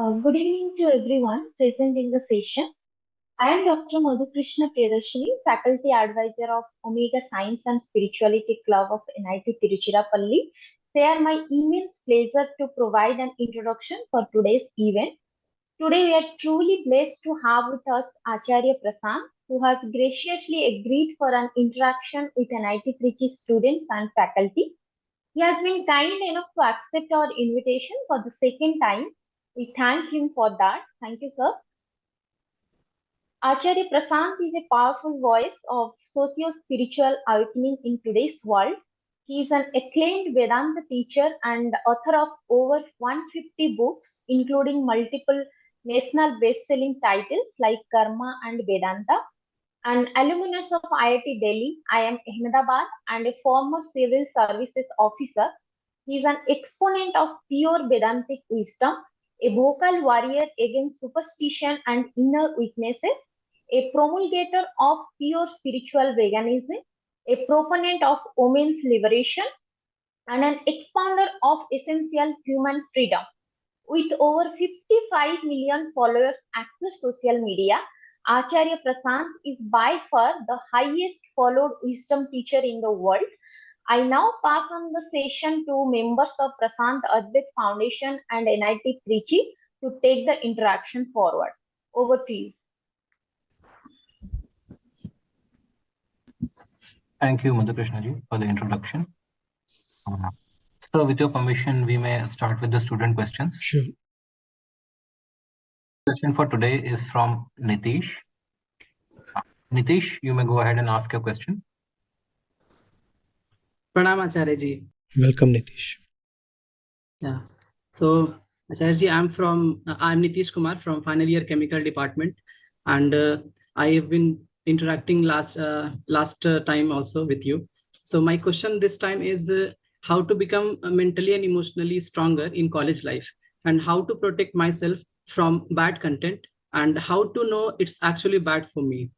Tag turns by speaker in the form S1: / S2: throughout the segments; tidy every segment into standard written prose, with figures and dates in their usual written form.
S1: Good evening to everyone present in the session. I am Dr. Madhukrishna Priyadarshini, Faculty Advisor of Omega Science and Spirituality Club of NIT Tiruchirappalli. Share my immense pleasure to provide an introduction for today's event. Today we are truly blessed to have with us Acharya Prashant, who has graciously agreed for an interaction with NIT Trichy students and faculty. He has been kind enough to accept our invitation for the second time. We thank him for that. Thank you, sir. Acharya Prashant is a powerful voice of socio-spiritual awakening in today's world. He is an acclaimed Vedanta teacher and author of over 150 books, including multiple national best-selling titles like Karma and Vedanta. An alumnus of IIT Delhi, IIM Ahmedabad, and a former civil services officer, he is an exponent of pure Vedantic wisdom, a vocal warrior against superstition and inner weaknesses, a promulgator of pure spiritual veganism, a proponent of women's liberation, and an expounder of essential human freedom. With over 55 million followers across social media, Acharya Prashant is by far the highest followed wisdom teacher in the world. I now pass on the session to members of Prashant Advait Foundation and NIT Trichy to take the interaction forward. Over to you.
S2: Thank you, Madhukrishna ji, for the introduction. So, with your permission, we may start with the student questions.
S3: Sure.
S2: Question for today is from Nitish. Nitish, you may go ahead and ask your question.
S4: Pranam Acharya ji.
S3: Welcome, Nitish.
S4: Yeah. So, Acharya ji, I'm Nitish Kumar from final year chemical department, and I have been interacting last time also with you. So my question this time is how to become mentally and emotionally stronger in college life, and how to protect myself from bad content, and how to know it's actually bad for me.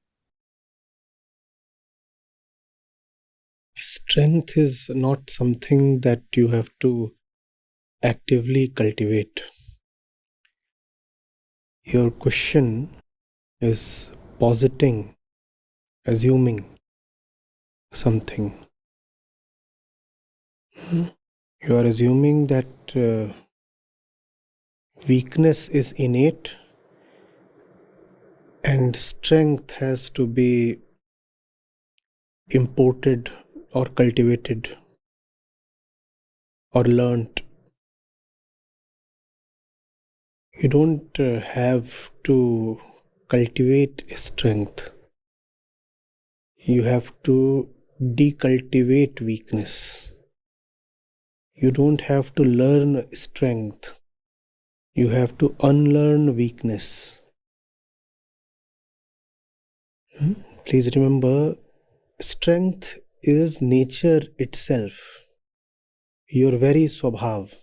S3: Strength is not something that you have to actively cultivate. Your question is positing, assuming something. You are assuming that weakness is innate and strength has to be imported or cultivated or learnt. You don't have to cultivate strength. You have to decultivate weakness. You don't have to learn strength. You have to unlearn weakness. Please remember, strength is nature itself, your very swabhav.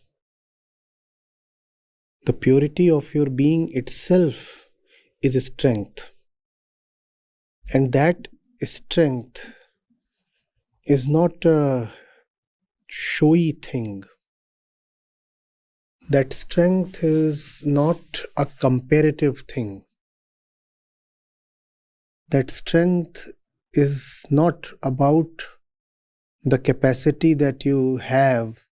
S3: The purity of your being itself is strength. And that strength is not a showy thing. That strength is not a comparative thing. That strength is not about the capacity that you have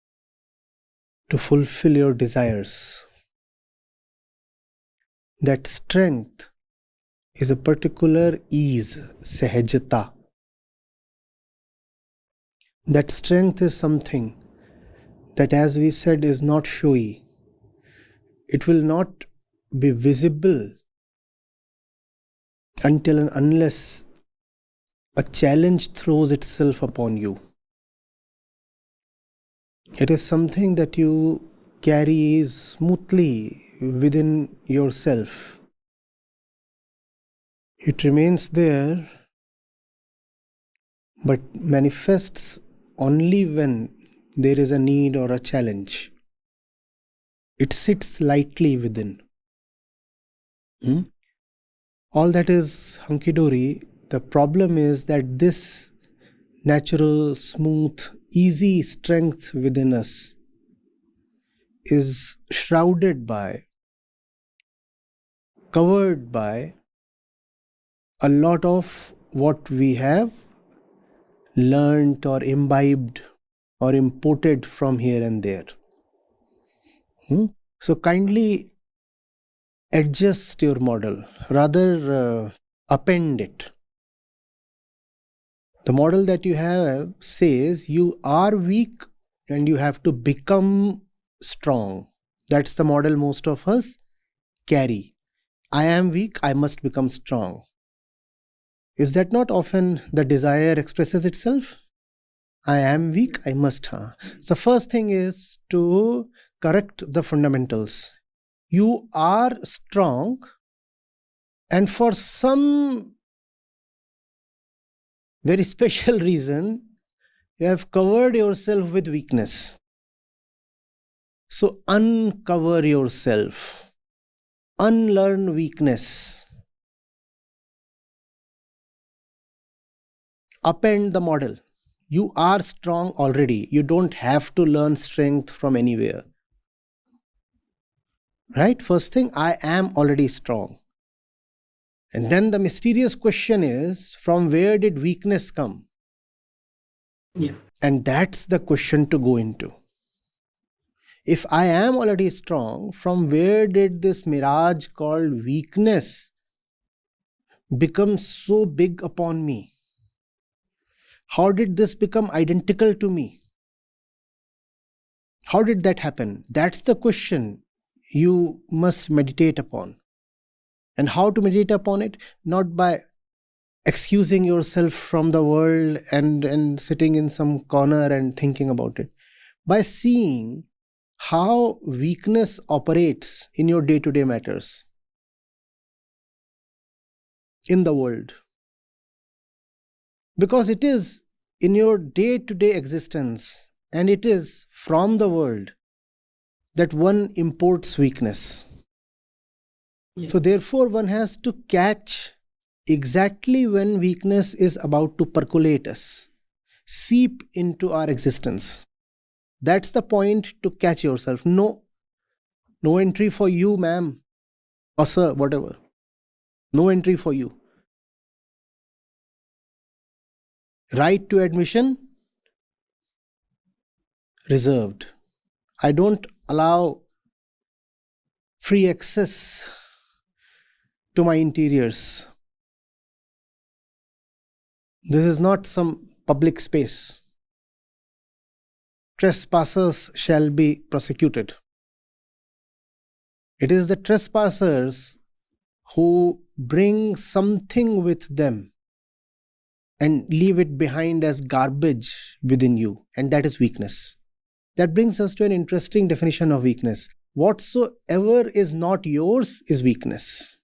S3: to fulfill your desires. That strength is a particular ease, sahajata. That strength is something that, as we said, is not showy. It will not be visible until and unless a challenge throws itself upon you. It is something that you carry smoothly within yourself. It remains there, but manifests only when there is a need or a challenge. It sits lightly within. All that is hunky-dory. The problem is that this natural, smooth, easy strength within us is shrouded by covered by a lot of what we have learnt or imbibed or imported from here and there. So kindly adjust your model, rather append it. The model that you have says you are weak and you have to become strong. That's the model most of us carry. I am weak, I must become strong. Is that not often the desire expresses itself? I am weak, I must. So first thing is to correct the fundamentals. You are strong, and for some very special reason, you have covered yourself with weakness. So uncover yourself. Unlearn weakness. Append the model. You are strong already. You don't have to learn strength from anywhere. Right? First thing, I am already strong. And then the mysterious question is, from where did weakness come?
S4: Yeah.
S3: And that's the question to go into. If I am already strong, from where did this mirage called weakness become so big upon me? How did this become identical to me? How did that happen? That's the question you must meditate upon. And how to meditate upon it? Not by excusing yourself from the world and sitting in some corner and thinking about it. By seeing how weakness operates in your day-to-day matters, in the world. Because it is in your day-to-day existence and it is from the world that one imports weakness.
S4: Yes.
S3: So therefore one has to catch exactly when weakness is about to percolate us, seep into our existence. That's the point to catch yourself. No entry for you, ma'am, or sir, whatever. No entry for you. Right to admission, reserved. I don't allow free access to my interiors. This is not some public space. Trespassers shall be prosecuted. It is the trespassers who bring something with them and leave it behind as garbage within you, and that is weakness. That brings us to an interesting definition of weakness. Whatsoever is not yours is weakness.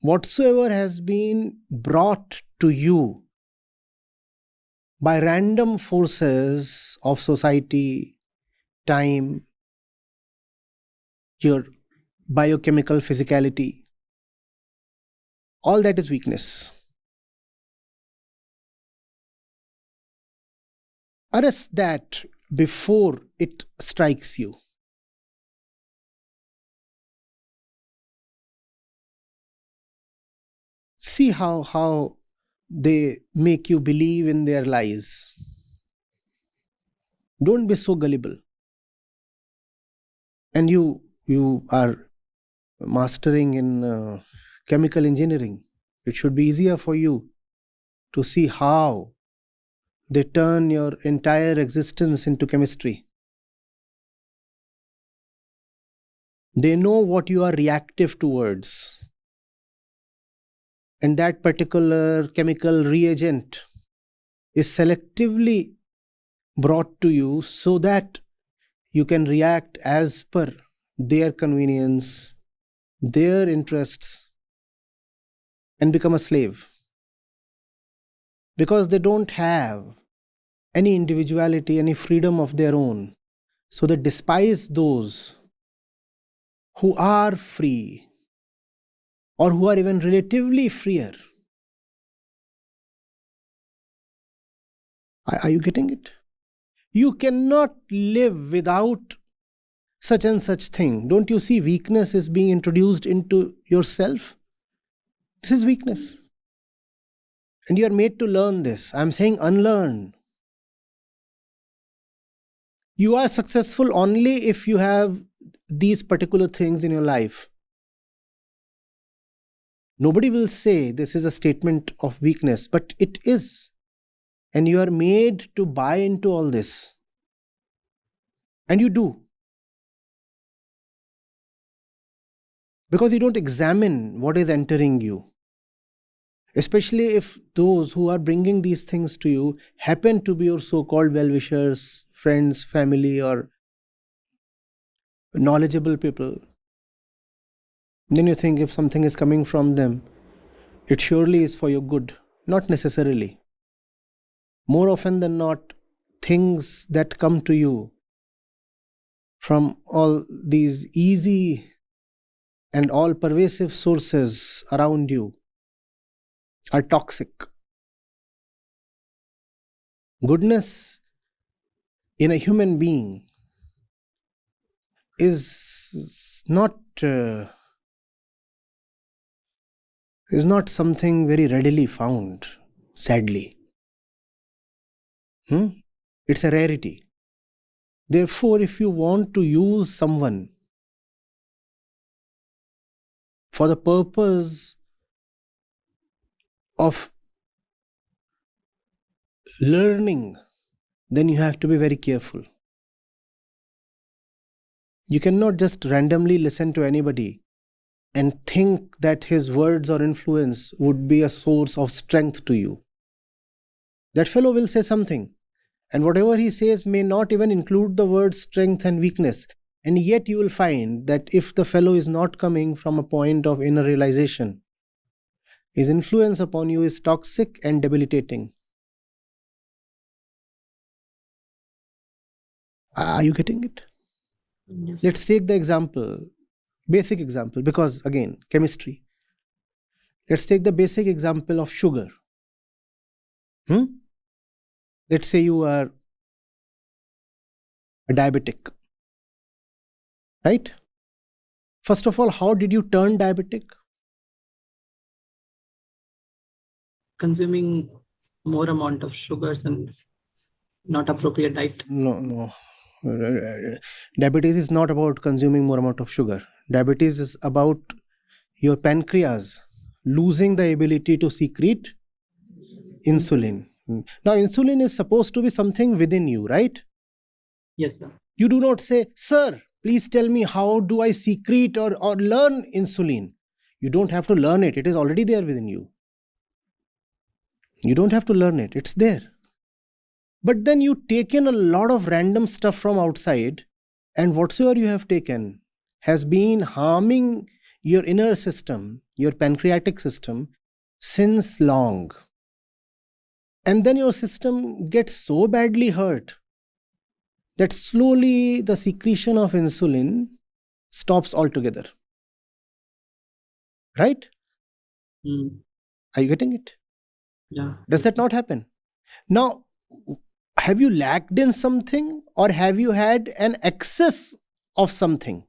S3: Whatsoever has been brought to you by random forces of society, time, your biochemical physicality, all that is weakness. Arrest that before it strikes you. See how they make you believe in their lies. Don't be so gullible. And you are mastering in chemical engineering. It should be easier for you to see how they turn your entire existence into chemistry. They know what you are reactive towards. And that particular chemical reagent is selectively brought to you so that you can react as per their convenience, their interests, and become a slave. Because they don't have any individuality, any freedom of their own. So they despise those who are free or who are even relatively freer. Are you getting it? You cannot live without such and such thing, don't you see weakness is being introduced into yourself? This is weakness. And you are made to learn this. I'm saying unlearn. You are successful only if you have these particular things in your life. Nobody will say this is a statement of weakness, but it is. And you are made to buy into all this. And you do. Because you don't examine what is entering you. Especially if those who are bringing these things to you happen to be your so-called well-wishers, friends, family, or knowledgeable people. Then you think if something is coming from them, it surely is for your good. Not necessarily. More often than not, things that come to you from all these easy and all pervasive sources around you are toxic. Goodness in a human being is not something very readily found, sadly. It's a rarity. Therefore, if you want to use someone for the purpose of learning, then you have to be very careful. You cannot just randomly listen to anybody and think that his words or influence would be a source of strength to you. That fellow will say something, and whatever he says may not even include the words strength and weakness. And yet you will find that if the fellow is not coming from a point of inner realization, his influence upon you is toxic and debilitating. Are you getting it?
S4: Yes.
S3: Let's take the example, basic example, because again, chemistry. Let's take the basic example of sugar. Let's say you are a diabetic, right? First of all, how did you turn diabetic?
S4: Consuming more amount of sugars and not appropriate diet.
S3: No. Diabetes is not about consuming more amount of sugar. Diabetes is about your pancreas losing the ability to secrete insulin. Now, insulin is supposed to be something within you, right?
S4: Yes, sir.
S3: You do not say, sir, please tell me how do I secrete or learn insulin. You don't have to learn it. It is already there within you. You don't have to learn it. It's there. But then you take in a lot of random stuff from outside, and whatsoever you have taken has been harming your inner system, your pancreatic system, since long. And then your system gets so badly hurt that slowly the secretion of insulin stops altogether. Right? Are you getting it?
S4: Yeah.
S3: Does that not happen? Now, have you lacked in something, or have you had an excess of something?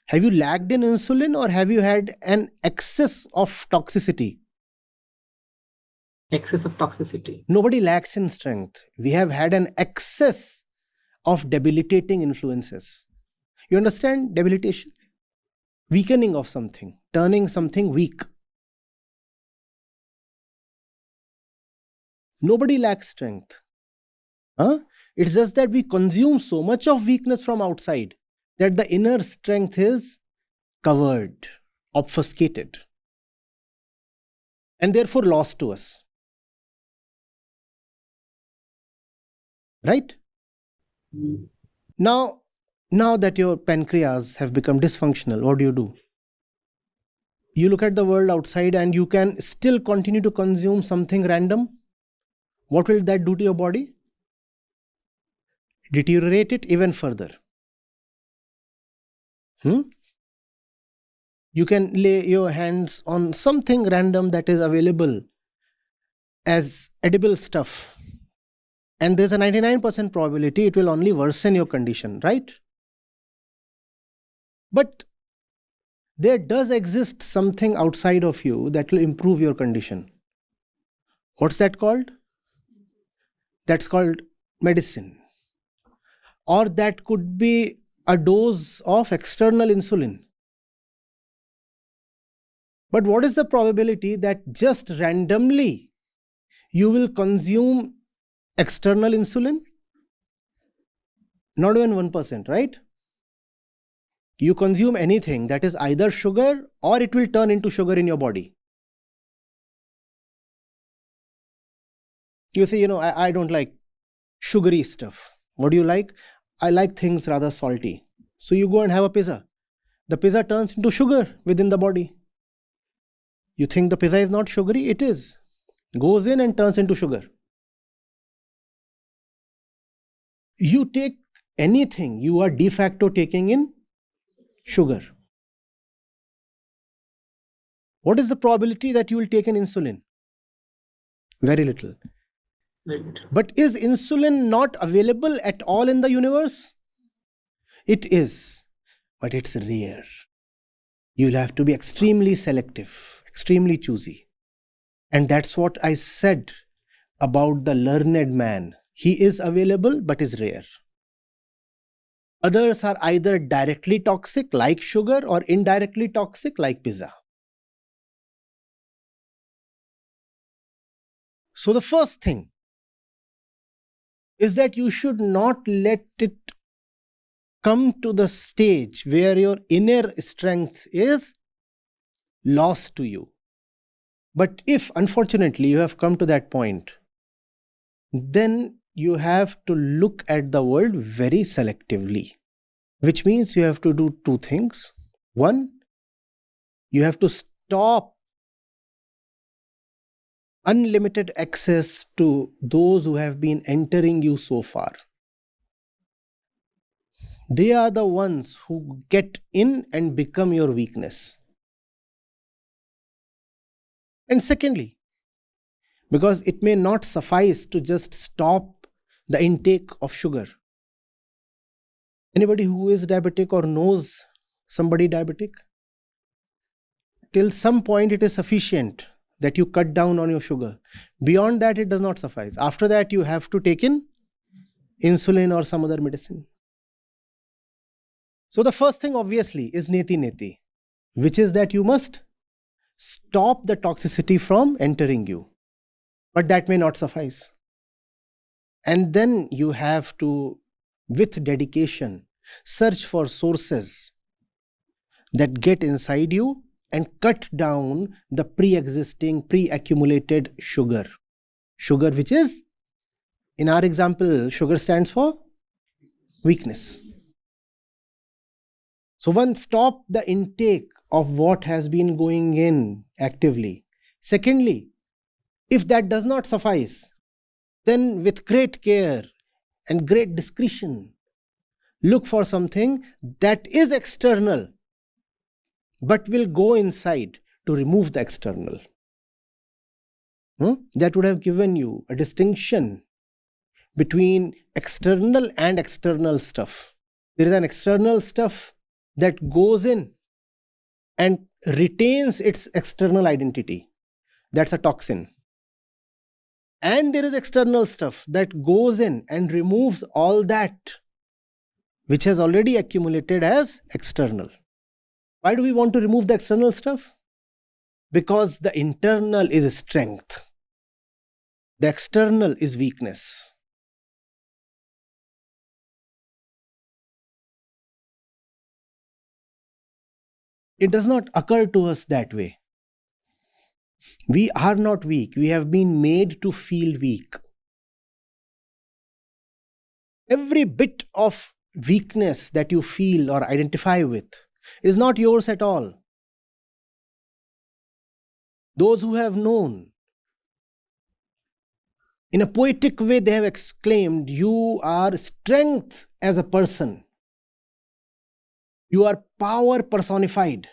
S3: Have you lacked in insulin, or have you had an excess of toxicity?
S4: Excess of toxicity.
S3: Nobody lacks in strength. We have had an excess of debilitating influences. You understand debilitation? Weakening of something, turning something weak. Nobody lacks strength. It's just that we consume so much of weakness from outside that the inner strength is covered, obfuscated, and therefore lost to us. Right? Now that your pancreas have become dysfunctional, what do? You look at the world outside and you can still continue to consume something random. What will that do to your body? Deteriorate it even further. You can lay your hands on something random that is available as edible stuff, and there's a 99% probability it will only worsen your condition, right? But there does exist something outside of you that will improve your condition. What's that called? That's called medicine. Or that could be a dose of external insulin. But what is the probability that just randomly you will consume external insulin? Not even 1%, right? You consume anything that is either sugar or it will turn into sugar in your body. You say, I don't like sugary stuff. What do you like? I like things rather salty. So you go and have a pizza. The pizza turns into sugar within the body. You think the pizza is not sugary? It is. Goes in and turns into sugar. You take anything, you are de facto taking in sugar. What is the probability that you will take an insulin? Very little.
S4: Right.
S3: But is insulin not available at all in the universe? It is, but it's rare. You'll have to be extremely selective, extremely choosy. And that's what I said about the learned man. He is available, but is rare. Others are either directly toxic, like sugar, or indirectly toxic, like pizza. So the first thing is that you should not let it come to the stage where your inner strength is lost to you. But if, unfortunately, you have come to that point, then you have to look at the world very selectively, which means you have to do two things. One, you have to stop unlimited access to those who have been entering you so far. They are the ones who get in and become your weakness. And secondly, because it may not suffice to just stop the intake of sugar. Anybody who is diabetic or knows somebody diabetic? Till some point it is sufficient that you cut down on your sugar. Beyond that, it does not suffice. After that, you have to take in insulin or some other medicine. So the first thing obviously is neti, which is that you must stop the toxicity from entering you. But that may not suffice. And then you have to, with dedication, search for sources that get inside you and cut down the pre-existing, pre-accumulated sugar. Sugar, which is, in our example, sugar stands for weakness. So one, stop the intake of what has been going in actively. Secondly, if that does not suffice, then with great care and great discretion, look for something that is external, but will go inside to remove the external. That would have given you a distinction between external and external stuff. There is an external stuff that goes in and retains its external identity. That's a toxin. And there is external stuff that goes in and removes all that which has already accumulated as external. Why do we want to remove the external stuff? Because the internal is strength. The external is weakness. It does not occur to us that way. We are not weak. We have been made to feel weak. Every bit of weakness that you feel or identify with is not yours at all. Those who have known, in a poetic way, they have exclaimed, "You are strength as a person. You are power personified."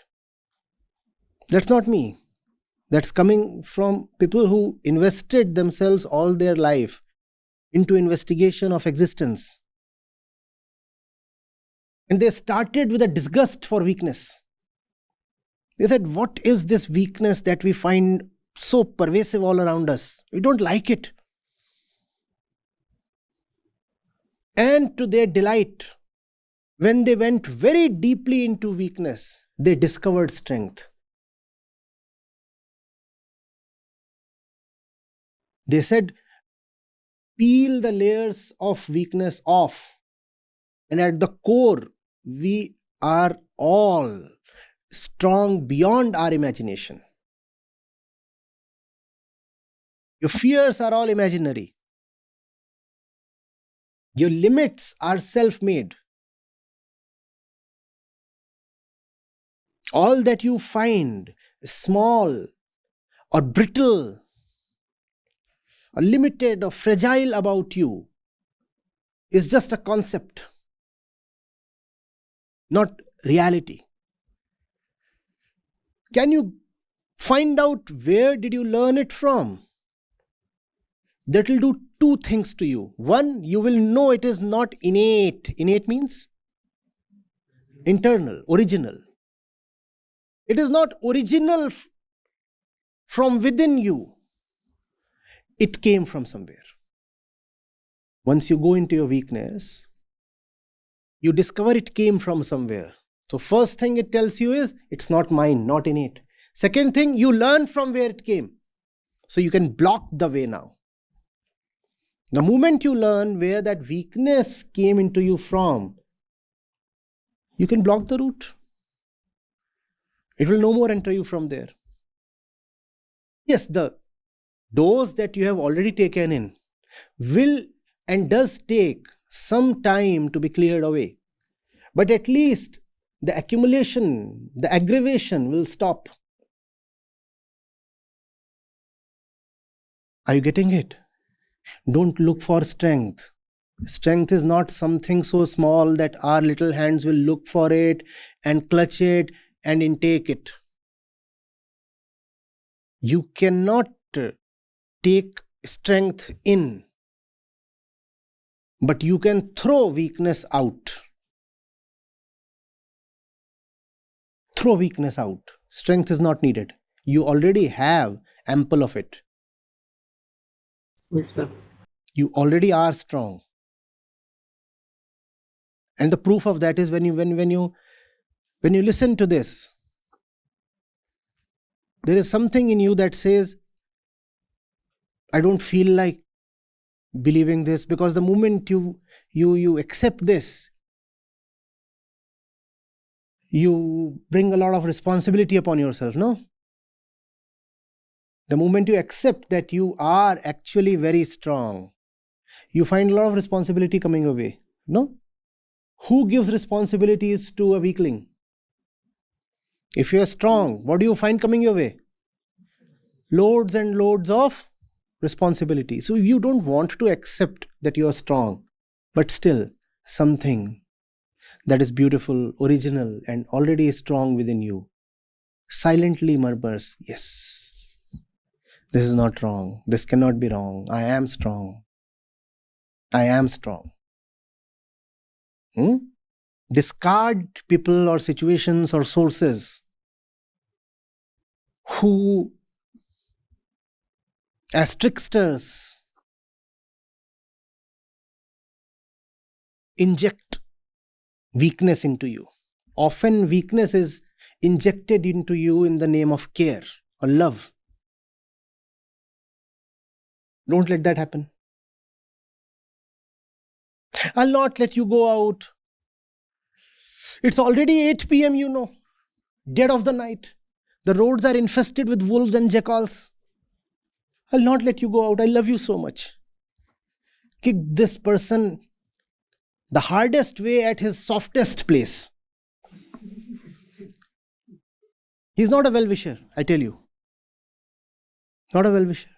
S3: That's not me. That's coming from people who invested themselves all their life into investigation of existence. And they started with a disgust for weakness. They said, what is this weakness that we find so pervasive all around us? We don't like it. And to their delight, when they went very deeply into weakness, they discovered strength. They said, peel the layers of weakness off. And at the core, we are all strong beyond our imagination. Your fears are all imaginary. Your limits are self-made. All that you find small or brittle or limited or fragile about you is just a concept, not reality. Can you find out where did you learn it from? That will do two things to you. One, you will know it is not innate. Innate means internal, original. It is not original from within you. It came from somewhere. Once you go into your weakness, you discover it came from somewhere. So first thing it tells you is, it's not mine, not innate. Second thing, you learn from where it came. So you can block the way now. The moment you learn where that weakness came into you from, you can block the route. It will no more enter you from there. Yes, the dose that you have already taken in will and does take some time to be cleared away. But at least the accumulation, the aggravation will stop. Are you getting it? Don't look for strength. Strength is not something so small that our little hands will look for it and clutch it and intake it. You cannot take strength in, but you can throw weakness out. Throw weakness out. Strength is not needed. You already have ample of it.
S4: Yes, sir.
S3: You already are strong. And the proof of that is when you listen to this, there is something in you that says, I don't feel like believing this, because the moment you accept this, you bring a lot of responsibility upon yourself, no? The moment you accept that you are actually very strong, you find a lot of responsibility coming your way, no? Who gives responsibilities to a weakling? If you are strong, what do you find coming your way? Loads and loads of responsibility. So you don't want to accept that you are strong, but still something that is beautiful, original, and already strong within you silently murmurs, yes, this is not wrong. This cannot be wrong. I am strong. I am strong. Discard people or situations or sources who, as tricksters, inject weakness into you. Often weakness is injected into you in the name of care or love. Don't let that happen. I'll not let you go out. It's already 8 p.m., you know, dead of the night. The roads are infested with wolves and jackals. I'll not let you go out. I love you so much. Kick this person the hardest way at his softest place. He's not a well-wisher, I tell you. Not a well-wisher.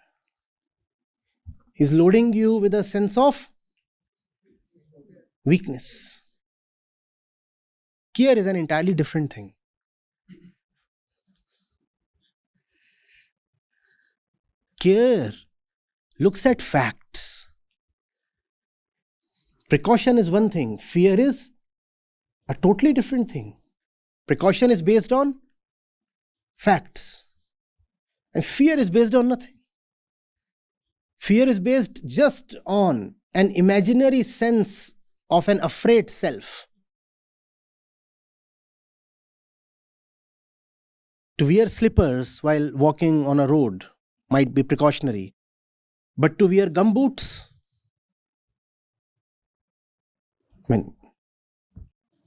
S3: He's loading you with a sense of weakness. Care is an entirely different thing. Care looks at facts. Precaution is one thing. Fear is A totally different thing. Precaution is based on facts. And fear is based on nothing. Fear is based just on an imaginary sense of an afraid self. To wear slippers while walking on a road might be precautionary. But to wear gumboots,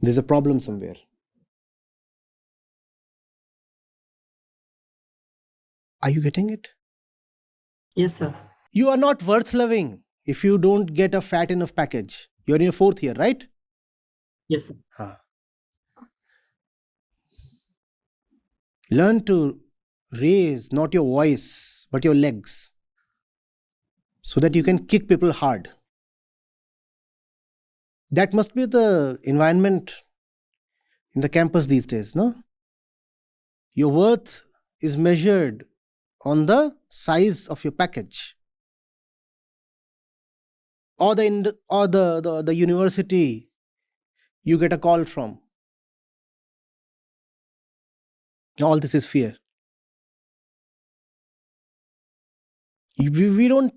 S3: there's a problem somewhere. Are you getting it?
S4: Yes, sir.
S3: You are not worth loving if you don't get a fat enough package. You're in your 4th year, right?
S4: Yes, sir.
S3: Learn to raise not your voice, but your legs, so that you can kick people hard. That must be the environment in the campus these days, no? Your worth is measured on the size of your package. Or the university you get a call from. All this is fear. We don't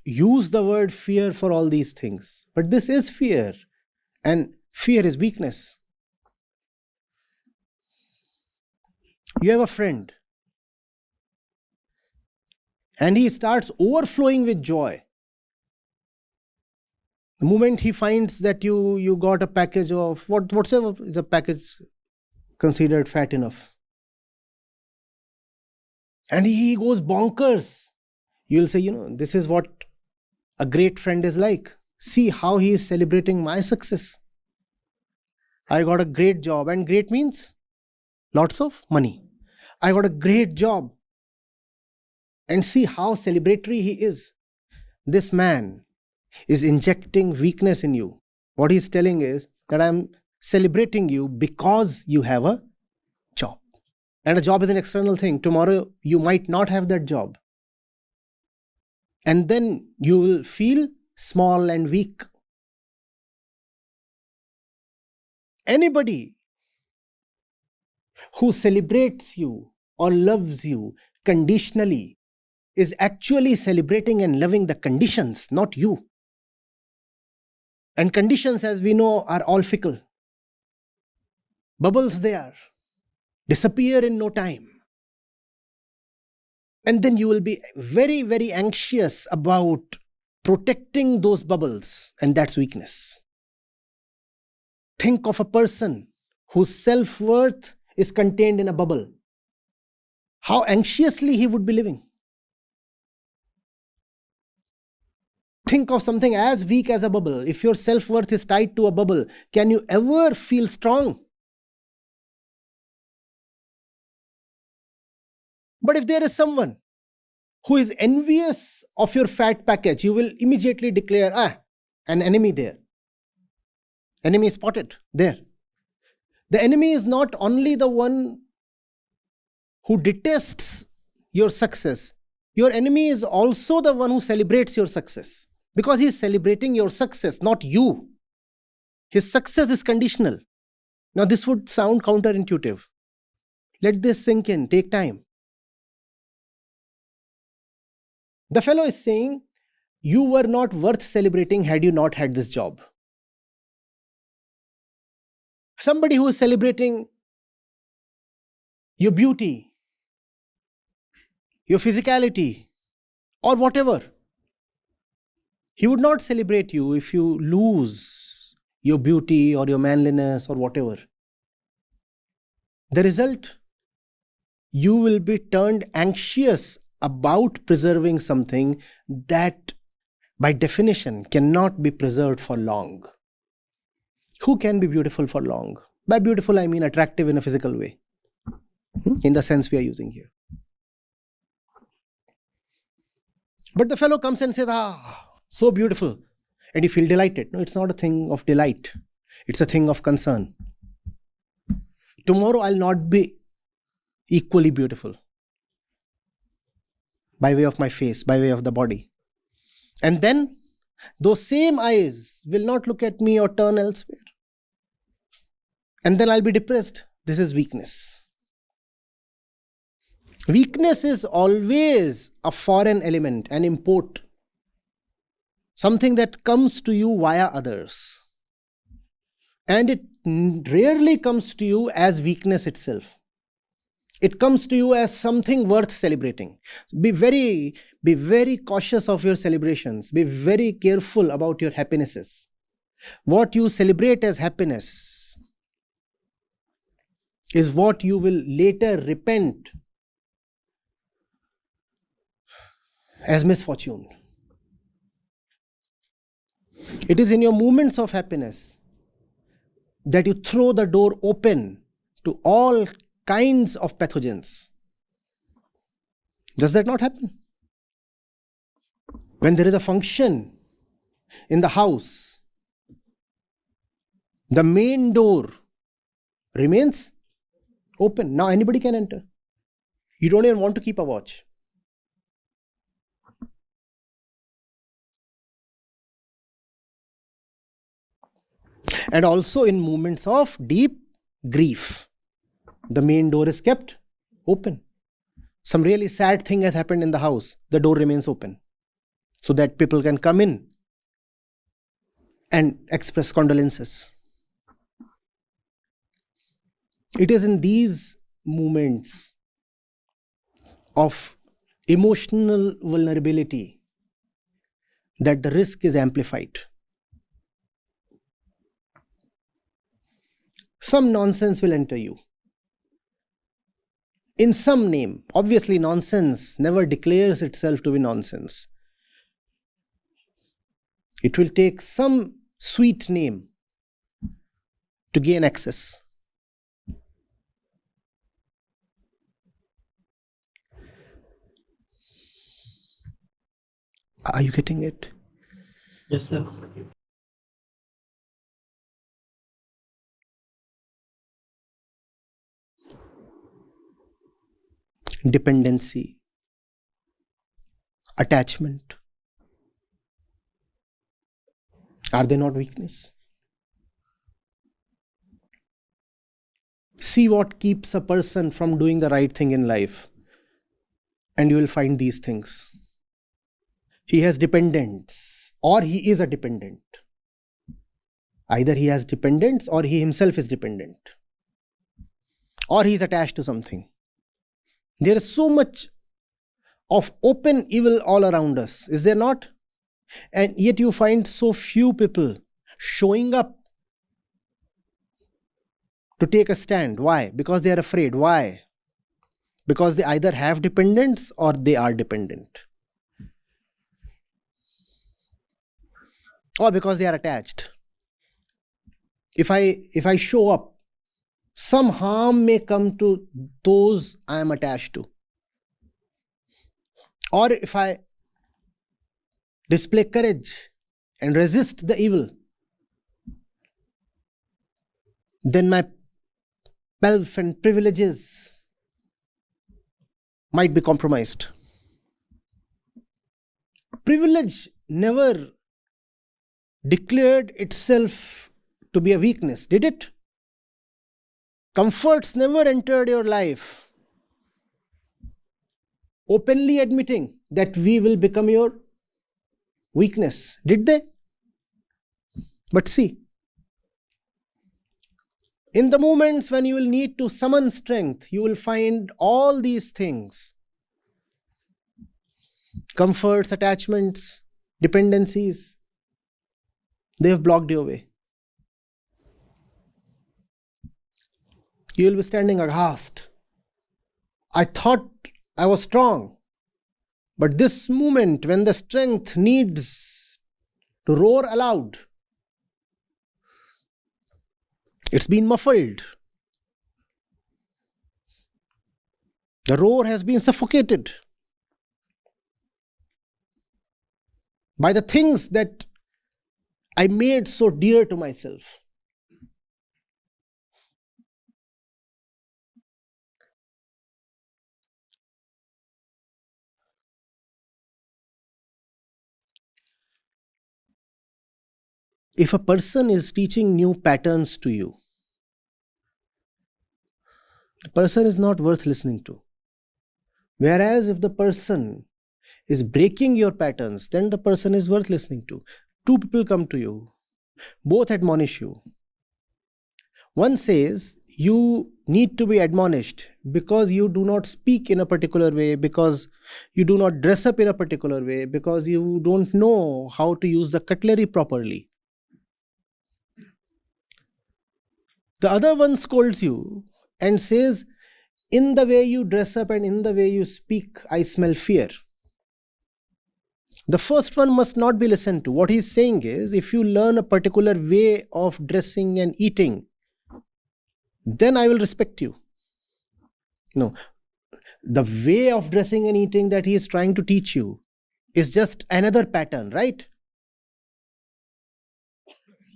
S3: use the word fear for all these things, but this is fear, and fear is weakness. You have a friend, and he starts overflowing with joy. The moment he finds that you got a package of whatever is a package considered fat enough, and he goes bonkers. You'll say, this is what a great friend is like. See how he is celebrating my success. I got a great job, and great means lots of money. I got a great job, and see how celebratory he is. This man is injecting weakness in you. What he's telling is that I'm celebrating you because you have a job. And a job is an external thing. Tomorrow you might not have that job. And then you will feel small and weak. Anybody who celebrates you or loves you conditionally is actually celebrating and loving the conditions, not you. And conditions, as we know, are all fickle. Bubbles they are. Disappear in no time. And then you will be very, very anxious about protecting those bubbles, and that's weakness. Think of a person whose self-worth is contained in a bubble. How anxiously he would be living. Think of something as weak as a bubble. If your self-worth is tied to a bubble, can you ever feel strong? But if there is someone who is envious of your fat package, you will immediately declare, an enemy there. Enemy spotted there. The enemy is not only the one who detests your success. Your enemy is also the one who celebrates your success. Because he is celebrating your success, not you. His success is conditional. Now this would sound counterintuitive. Let this sink in, take time. The fellow is saying, you were not worth celebrating had you not had this job. Somebody who is celebrating your beauty, your physicality, or whatever, he would not celebrate you if you lose your beauty or your manliness or whatever. The result, you will be turned anxious about preserving something that by definition cannot be preserved for long. Who can be beautiful for long? By beautiful I mean attractive in a physical way, in the sense we are using here. But the fellow comes and says, so beautiful, and you feel delighted. No, it's not a thing of delight. It's a thing of concern. Tomorrow I'll not be equally beautiful by way of my face, by way of the body. And then those same eyes will not look at me or turn elsewhere. and then I'll be depressed. This is weakness. Weakness is always a foreign element, an import, something that comes to you via others. And it rarely comes to you as weakness itself. It comes to you as something worth celebrating. Be very cautious of your celebrations. Be very careful about your happinesses. What you celebrate as happiness is what you will later repent as misfortune. It is in your moments of happiness that you throw the door open to all kinds of pathogens. Does that not happen? When there is a function in the house, the main door remains open. Now anybody can enter. You don't even want to keep a watch. And also in moments of deep grief, the main door is kept open. Some really sad thing has happened in the house, the door remains open so that people can come in and express condolences. It is in these moments of emotional vulnerability that the risk is amplified. Some nonsense will enter you. In some name. Obviously, nonsense never declares itself to be nonsense. It will take some sweet name to gain access. Are you getting it?
S4: Yes, sir.
S3: Dependency, attachment. Are they not weakness? See what keeps a person from doing the right thing in life, and you will find these things. He has dependents, or he is a dependent. Either he has dependents, or he himself is dependent, or he is attached to something. There is so much of open evil all around us, is there not? And yet you find so few people showing up to take a stand. Why? Because they are afraid. Why? Because they either have dependents or they are dependent. Or because they are attached. If I show up, some harm may come to those I am attached to. Or if I display courage and resist the evil, then my pelf and privileges might be compromised. Privilege never declared itself to be a weakness, did it? Comforts never entered your life, openly admitting that we will become your weakness, did they? But see, in the moments when you will need to summon strength, you will find all these things, comforts, attachments, dependencies, they have blocked your way. You will be standing aghast. I thought I was strong, but this moment when the strength needs to roar aloud, it's been muffled. The roar has been suffocated by the things that I made so dear to myself. If a person is teaching new patterns to you, the person is not worth listening to. Whereas if the person is breaking your patterns, then the person is worth listening to. Two people come to you, both admonish you. One says you need to be admonished because you do not speak in a particular way, because you do not dress up in a particular way, because you don't know how to use the cutlery properly. The other one scolds you and says, in the way you dress up and in the way you speak, I smell fear. The first one must not be listened to. What he's saying is, if you learn a particular way of dressing and eating, then I will respect you. No, the way of dressing and eating that he is trying to teach you is just another pattern, right?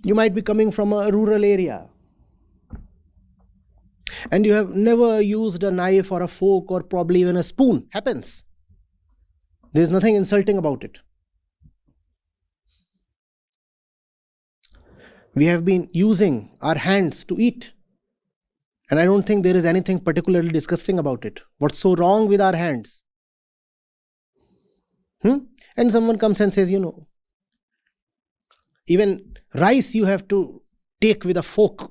S3: You might be coming from a rural area and you have never used a knife or a fork or probably even a spoon. Happens. There's nothing insulting about it. We have been using our hands to eat. And I don't think there is anything particularly disgusting about it. What's so wrong with our hands? And someone comes and says, even rice you have to take with a fork.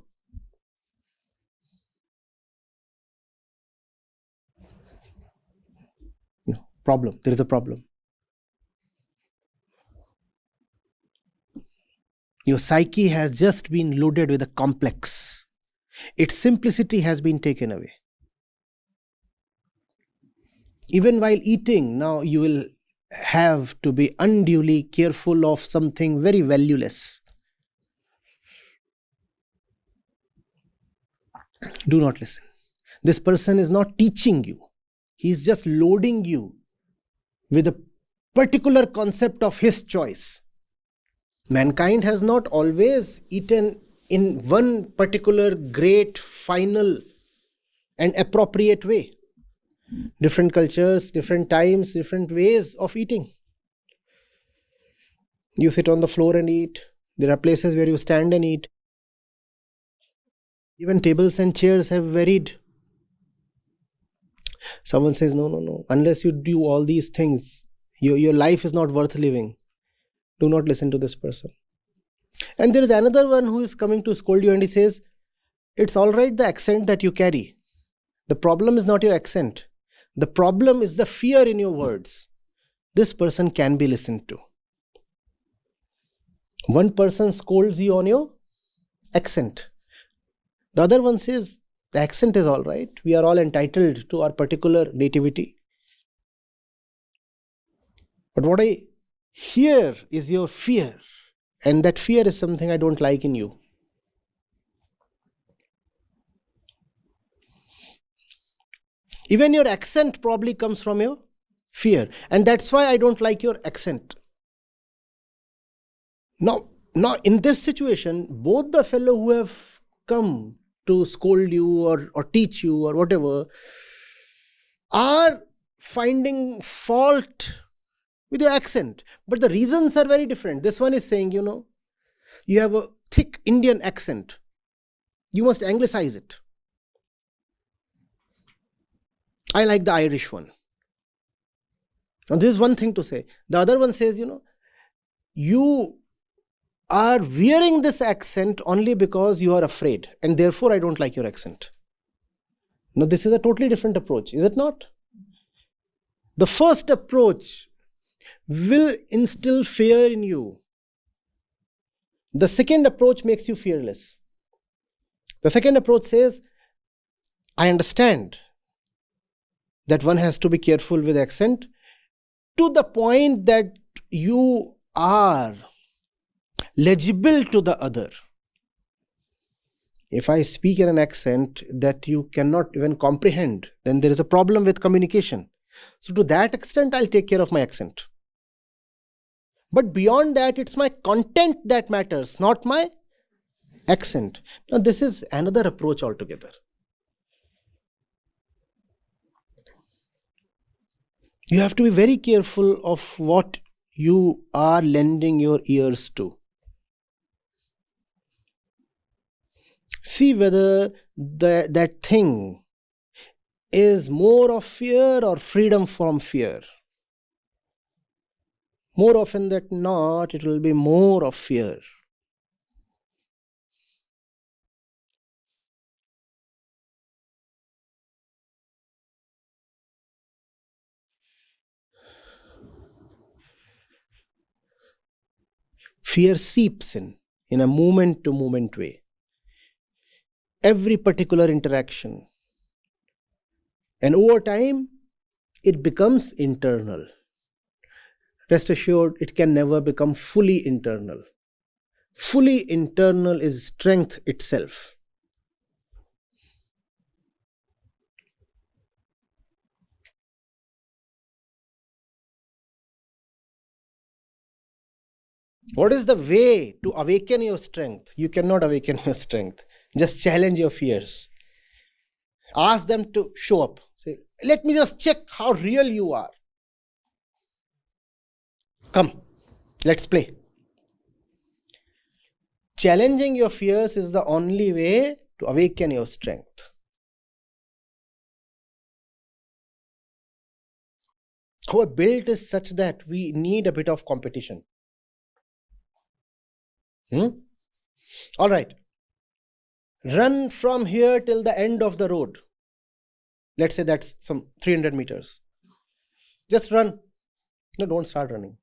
S3: No, problem. There is a problem. Your psyche has just been loaded with a complex. Its simplicity has been taken away. Even while eating, now you will have to be unduly careful of something very valueless. Do not listen. This person is not teaching you. He is just loading you with a particular concept of his choice. Mankind has not always eaten in one particular great, final and appropriate way. Different cultures, different times, different ways of eating. You sit on the floor and eat. There are places where you stand and eat. Even tables and chairs have varied. Someone says, no. Unless you do all these things, your life is not worth living. Do not listen to this person. And there is another one who is coming to scold you and he says, it's all right the accent that you carry. The problem is not your accent. The problem is the fear in your words. This person can be listened to. One person scolds you on your accent. The other one says, the accent is all right. We are all entitled to our particular nativity. But what I hear is your fear. And that fear is something I don't like in you. Even your accent probably comes from your fear. And that's why I don't like your accent. Now in this situation, both the fellow who have come to scold you or teach you or whatever are finding fault with your accent. But the reasons are very different. This one is saying, you have a thick Indian accent. You must anglicize it. I like the Irish one. Now this is one thing to say. The other one says, you are wearing this accent only because you are afraid, and therefore I don't like your accent. Now this is a totally different approach, is it not? The first approach will instill fear in you. The second approach makes you fearless. The second approach says, I understand that one has to be careful with accent to the point that you are legible to the other. If I speak in an accent that you cannot even comprehend, then there is a problem with communication. So to that extent, I'll take care of my accent. But beyond that, it's my content that matters, not my accent. Now, this is another approach altogether. You have to be very careful of what you are lending your ears to. See whether that thing is more of fear or freedom from fear? More often than not, it will be more of fear. Fear seeps in a moment-to-moment way. Every particular interaction. And over time, it becomes internal. Rest assured, it can never become fully internal. Fully internal is strength itself. What is the way to awaken your strength? You cannot awaken your strength. Just challenge your fears. Ask them to show up. Say, let me just check how real you are. Come, let's play. Challenging your fears is the only way to awaken your strength. Our build is such that we need a bit of competition. All right. Run from here till the end of the road. Let's say that's some 300 meters. Just run. No, don't start running.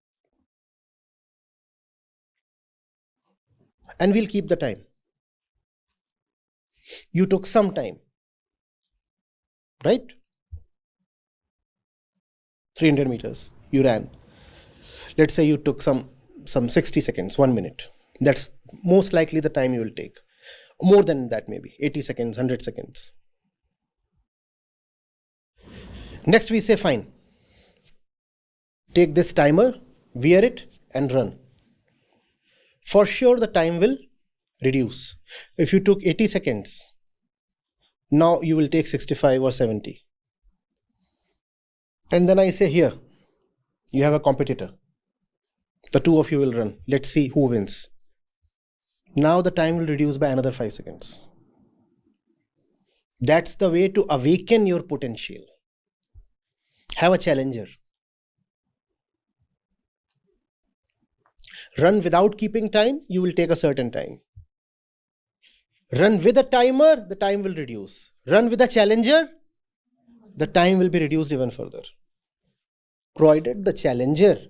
S3: And we'll keep the time. You took some time. Right? 300 meters. You ran. Let's say you took some 60 seconds, 1 minute. That's most likely the time you will take. More than that, maybe 80 seconds, 100 seconds. Next, we say, fine. Take this timer, wear it, and run. For sure, the time will reduce. If you took 80 seconds, now you will take 65 or 70. And then I say, here, you have a competitor. The two of you will run. Let's see who wins. Now the time will reduce by another 5 seconds. That's the way to awaken your potential. Have a challenger. Run without keeping time, you will take a certain time. Run with a timer, the time will reduce. Run with a challenger, the time will be reduced even further. Provided the challenger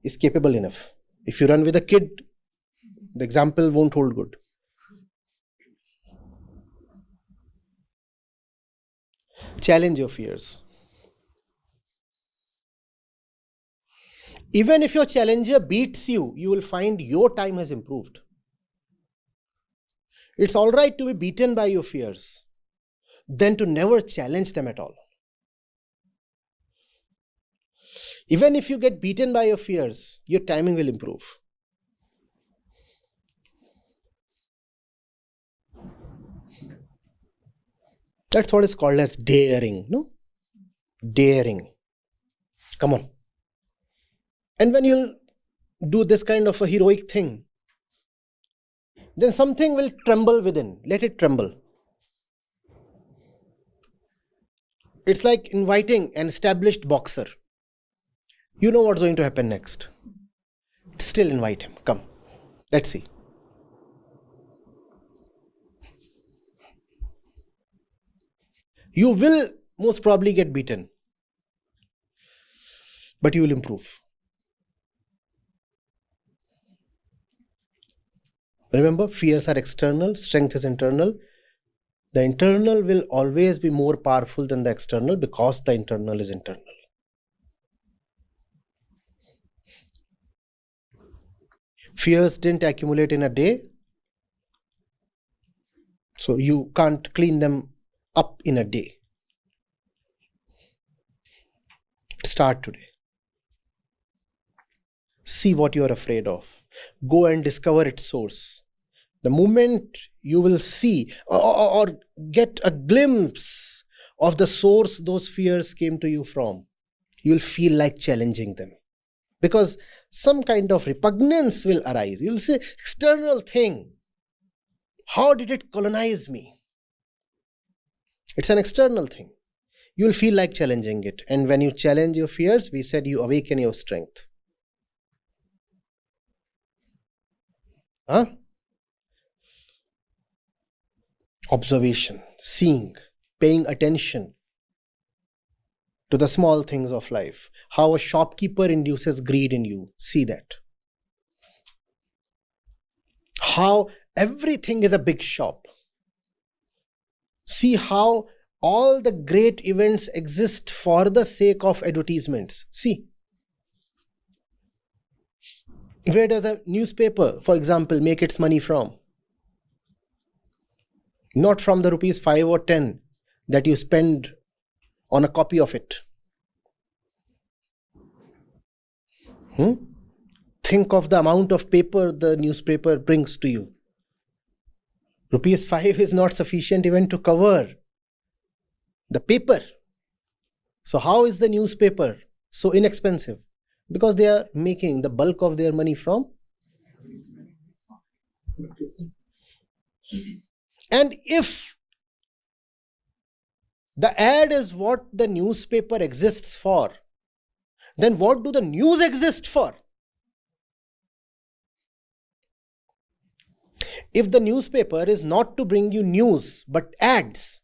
S3: is capable enough. If you run with a kid, the example won't hold good. Challenge your fears. Even if your challenger beats you, you will find your time has improved. It's all right to be beaten by your fears, than to never challenge them at all. Even if you get beaten by your fears, your timing will improve. That's what is called as daring, no? Daring. Come on. And when you do this kind of a heroic thing, then something will tremble within. Let it tremble. It's like inviting an established boxer. You know what's going to happen next. Still invite him. Come. Let's see. You will most probably get beaten, but you will improve. Remember, fears are external, strength is internal. The internal will always be more powerful than the external because the internal is internal. Fears didn't accumulate in a day, so you can't clean them up in a day. Start today. See what you are afraid of. Go and discover its source. The moment you will see or get a glimpse of the source those fears came to you from, you'll feel like challenging them. Because some kind of repugnance will arise. You'll say, external thing. How did it colonize me? It's an external thing. you'll feel like challenging it. And when you challenge your fears, we said you awaken your strength. Huh? Observation, seeing, paying attention to the small things of life. How a shopkeeper induces greed in you. See that. How everything is a big shop. See how all the great events exist for the sake of advertisements. See. Where does a newspaper, for example, make its money from? Not from the rupees 5 or 10 that you spend on a copy of it. Think of the amount of paper the newspaper brings to you. Rupees 5 is not sufficient even to cover the paper. So how is the newspaper so inexpensive? Because they are making the bulk of their money from. And if the ad is what the newspaper exists for, then what do the news exist for? If the newspaper is not to bring you news but ads,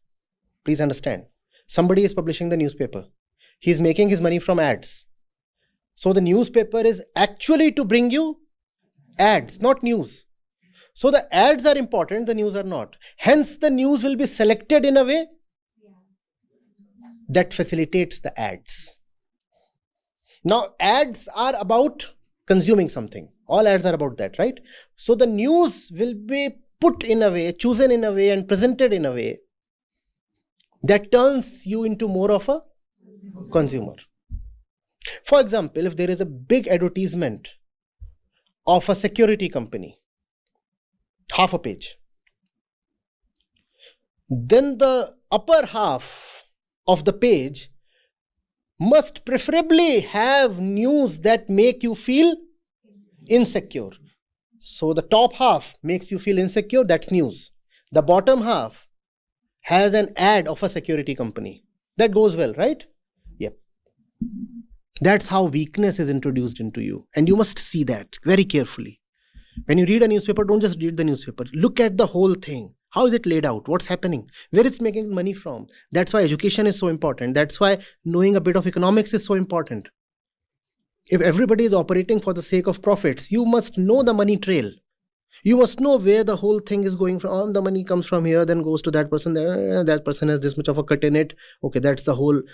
S3: please understand, somebody is publishing the newspaper. He is making his money from ads. So the newspaper is actually to bring you ads, not news. So the ads are important, the news are not. Hence the news will be selected in a way that facilitates the ads. Now ads are about consuming something. All ads are about that, right? So the news will be put in a way, chosen in a way and presented in a way that turns you into more of a consumer. For example, if there is a big advertisement of a security company, half a page, then the upper half of the page must preferably have news that make you feel insecure. So the top half makes you feel insecure, that's news. The bottom half has an ad of a security company. That goes well, right? Yep. That's how weakness is introduced into you. And you must see that very carefully. When you read a newspaper, don't just read the newspaper. Look at the whole thing. How is it laid out? What's happening? Where it's making money from? That's why education is so important. That's why knowing a bit of economics is so important. If everybody is operating for the sake of profits, you must know the money trail. You must know where the whole thing is going from. The money comes from here, then goes to that person. That person has this much of a cut in it. Okay, that's the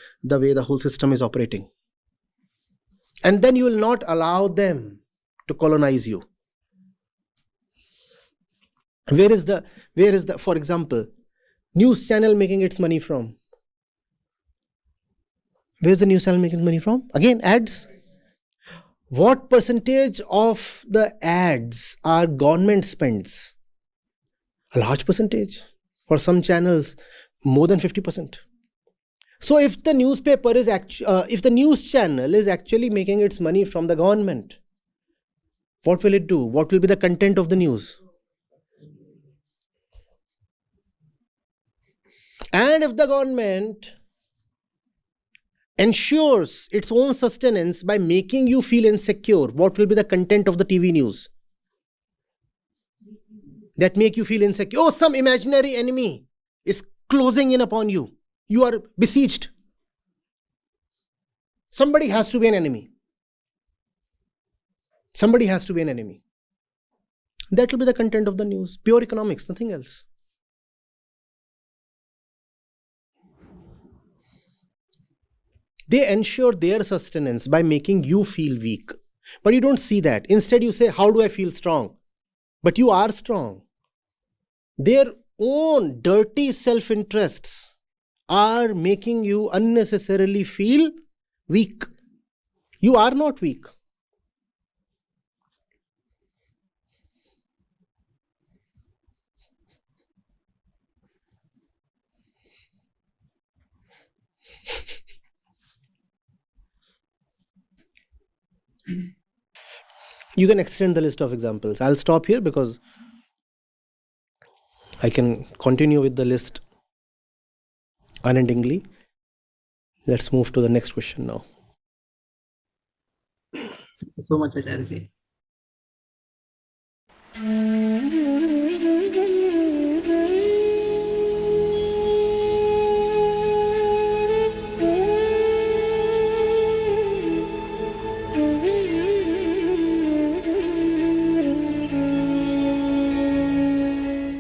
S3: way the whole system is operating. And then you will not allow them to colonize you. Where is the, for example, news channel making its money from? Where's the news channel making money from? Again, ads. What percentage of the ads are government spends? A large percentage. For some channels, more than 50%. So if the newspaper is if the news channel is actually making its money from the government, what will it do? What will be the content of the news? And if the government ensures its own sustenance by making you feel insecure, what will be the content of the TV news? That make you feel insecure. Oh, some imaginary enemy is closing in upon you. You are besieged. Somebody has to be an enemy. Somebody has to be an enemy. That will be the content of the news. Pure economics, nothing else. They ensure their sustenance by making you feel weak. But you don't see that. Instead you say, how do I feel strong? But you are strong. Their own dirty self-interests are making you unnecessarily feel weak. You are not weak. You can extend the list of examples. I'll stop here because I can continue with the list unendingly. Let's move to the next question now.
S4: Thank you so much, Acharya ji.